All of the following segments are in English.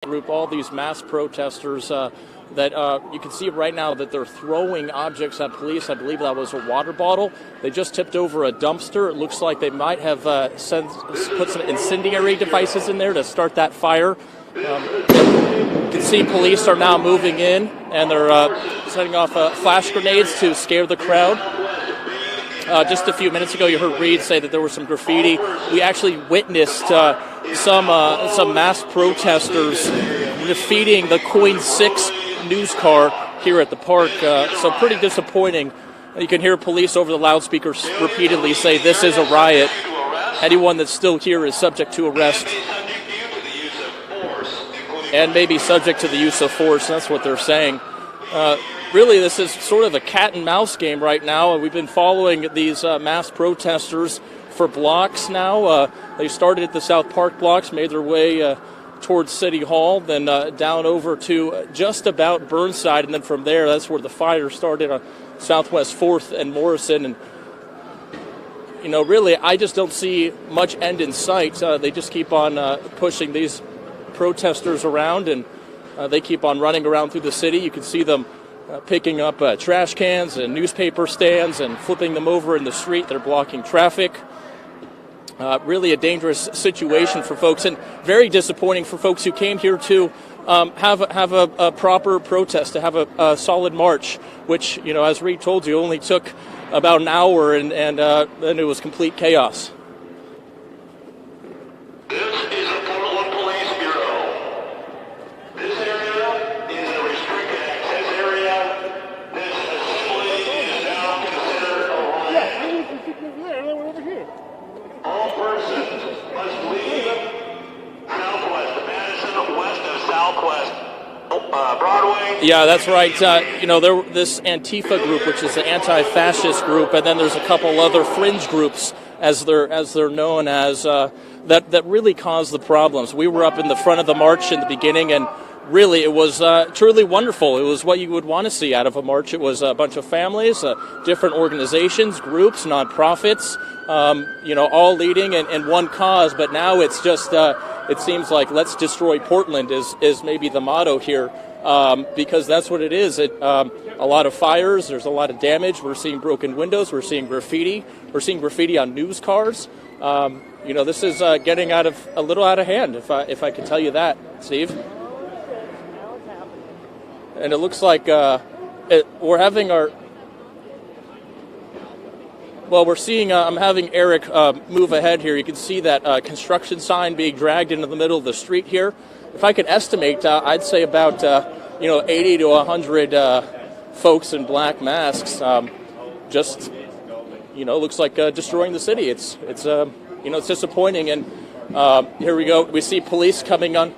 group, all these mass protesters that you can see right now that they're throwing objects at police. I believe that was a water bottle. They just tipped over a dumpster. It looks like they might have put some incendiary devices in there to start that fire. You can see police are now moving in, and they're setting off flash grenades to scare the crowd. Just a few minutes ago, you heard Reed say that there was some graffiti. We actually witnessed some mass protesters graffitiing the Coin 6 news car here at the park. So pretty disappointing. You can hear police over the loudspeakers repeatedly say, "This is a riot. Anyone that's still here is subject to arrest and maybe subject to the use of force." That's what they're saying. Really, this is sort of a cat and mouse game right now. We've been following these mass protesters for blocks now. They started at the South Park blocks, made their way towards City Hall, then down over to just about Burnside, and then from there, that's where the fire started on Southwest 4th and Morrison. And, you know, really, I just don't see much end in sight. They just keep on pushing these protesters around, and they keep on running around through the city. You can see them picking up trash cans and newspaper stands and flipping them over in the street. They're blocking traffic. Really a dangerous situation for folks, and very disappointing for folks who came here to have a proper protest, to have a solid march, which, you know, as Reed told you, only took about an hour, and then it was complete chaos. This is the Portland Police Bureau. This area is a restricted access area. This assembly is now considered a riot. All persons must leave Southwest Madison, west of Southwest Broadway. Yeah, that's right. You know, this Antifa group, which is an anti-fascist group, and then there's a couple other fringe groups, as they're known as, that really caused the problems. We were up in the front of the march in the beginning, and really it was truly wonderful. It was what you would want to see out of a march. It was a bunch of families, different organizations, groups, nonprofits, you know, all leading in one cause. But now it's just, it seems like let's destroy Portland is maybe the motto here, because that's what it is. A lot of fires, there's a lot of damage. We're seeing broken windows, we're seeing graffiti. We're seeing graffiti on news cars. You know, this is getting a little out of hand, if I could tell you that, Steve. And it looks like we're having we're seeing, I'm having Eric move ahead here. You can see that construction sign being dragged into the middle of the street here. If I could estimate, I'd say about, 80 to 100 folks in black masks just, looks like destroying the city. It's disappointing. And here we go. We see police coming on.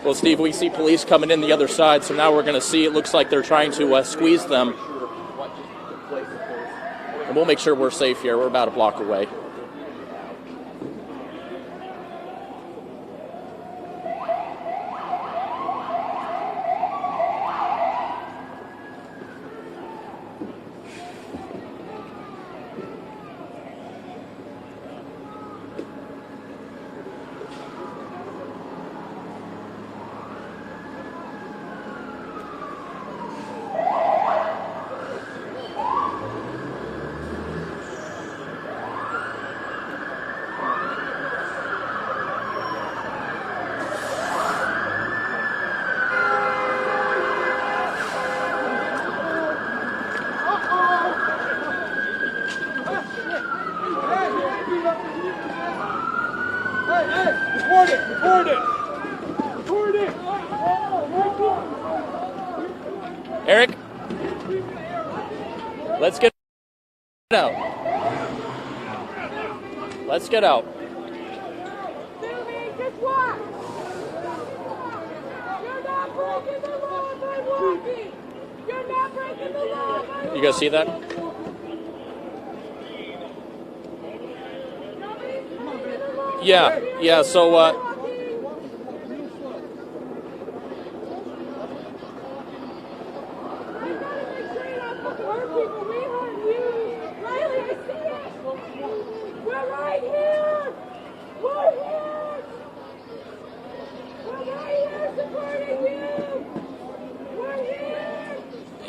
Well, Steve, we see police coming in the other side, so now we're going to see, it looks like they're trying to squeeze them. And we'll make sure we're safe here. We're about a block away. Eric, let's get out. Let's get out. Guess what? You're not breaking the law by walking. You're not breaking the law by walking. You guys see that? Yeah, so, We're right here! We're right here!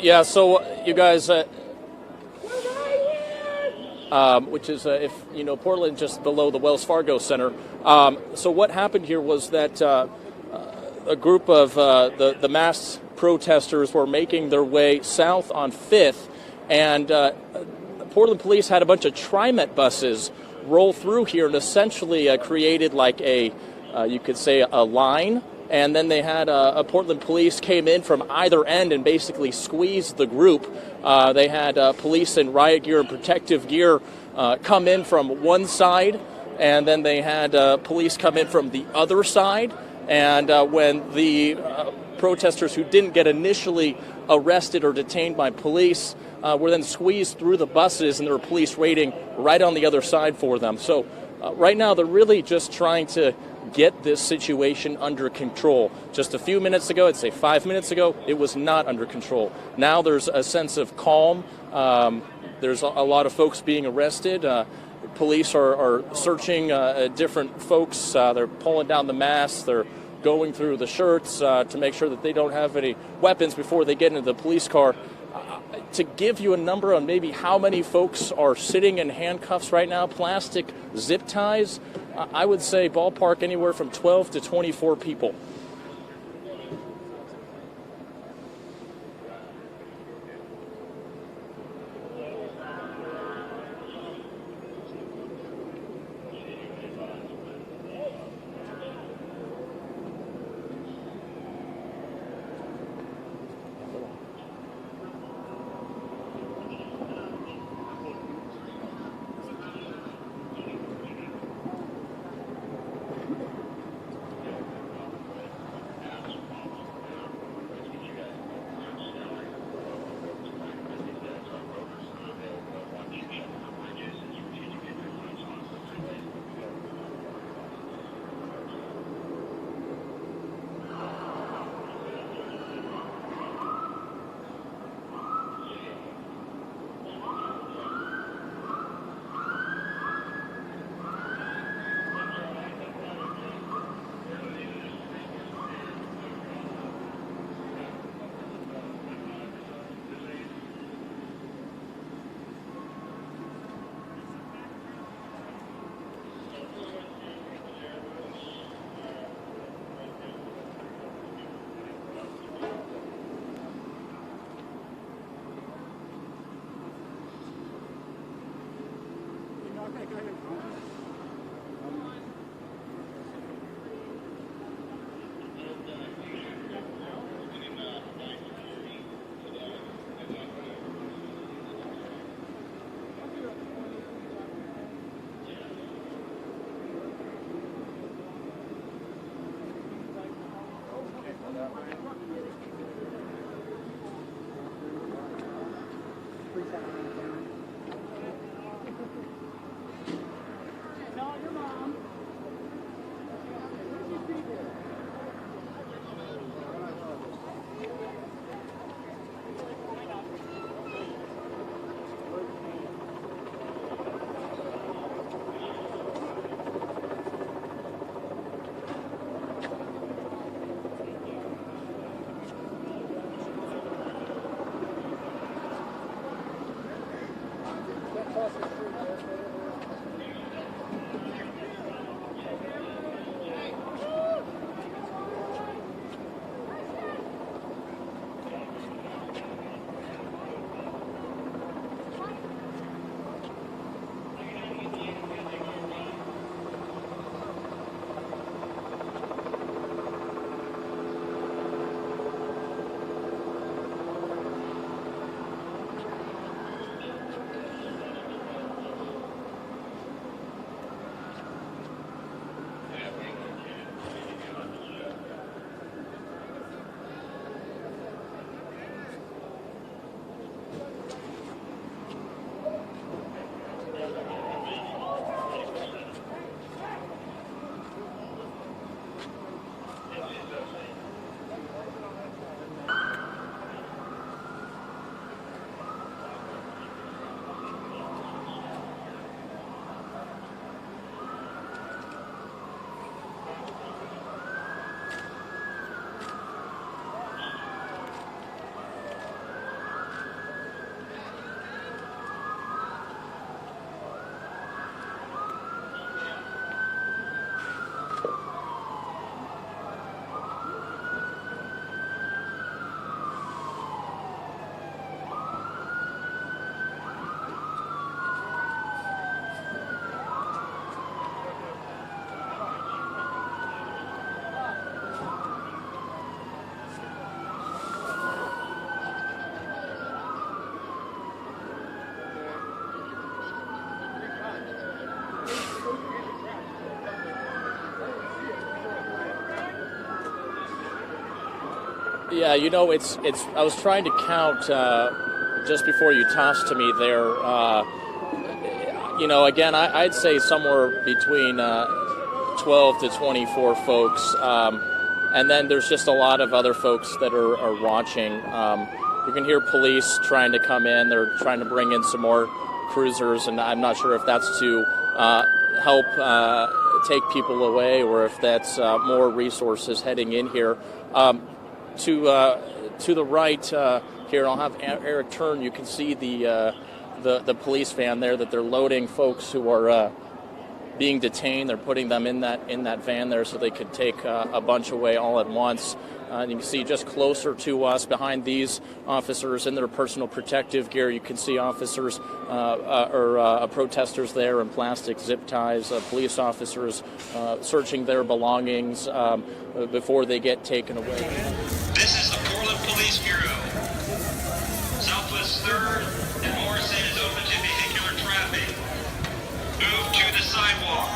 Yeah, so you guys, We're right here. which is, if you know, Portland, just below the Wells Fargo Center. So what happened here was that a group of the mass protesters were making their way south on 5th, and Portland police had a bunch of TriMet buses roll through here and essentially created like a, you could say, a line. And then they had Portland police came in from either end and basically squeezed the group. They had police in riot gear and protective gear come in from one side, and then they had police come in from the other side. And when the protesters who didn't get initially arrested or detained by police were then squeezed through the buses, and there were police waiting right on the other side for them. So right now they're really just trying to get this situation under control. Just a few minutes ago, I'd say 5 minutes ago, it was not under control. Now there's a sense of calm. There's a lot of folks being arrested. Police are searching different folks. They're pulling down the masks. They're going through the shirts to make sure that they don't have any weapons before they get into the police car. To give you a number on maybe how many folks are sitting in handcuffs right now, plastic zip ties, I would say ballpark anywhere from 12 to 24 people. Yeah, you know, it's. I was trying to count just before you tossed to me there. You know, again, I'd say somewhere between 12 to 24 folks, and then there's just a lot of other folks that are watching. You can hear police trying to come in. They're trying to bring in some more cruisers, and I'm not sure if that's to help take people away or if that's more resources heading in here. To the right here, I'll have Eric turn. You can see the police van there that they're loading folks who are being detained. They're putting them in that van there so they could take a bunch away all at once. And you can see just closer to us, behind these officers in their personal protective gear, you can see officers or protesters there in plastic zip ties, police officers searching their belongings before they get taken away. This is the Portland Police Bureau. Southwest 3rd and Morrison is open to vehicular traffic. Move to the sidewalk.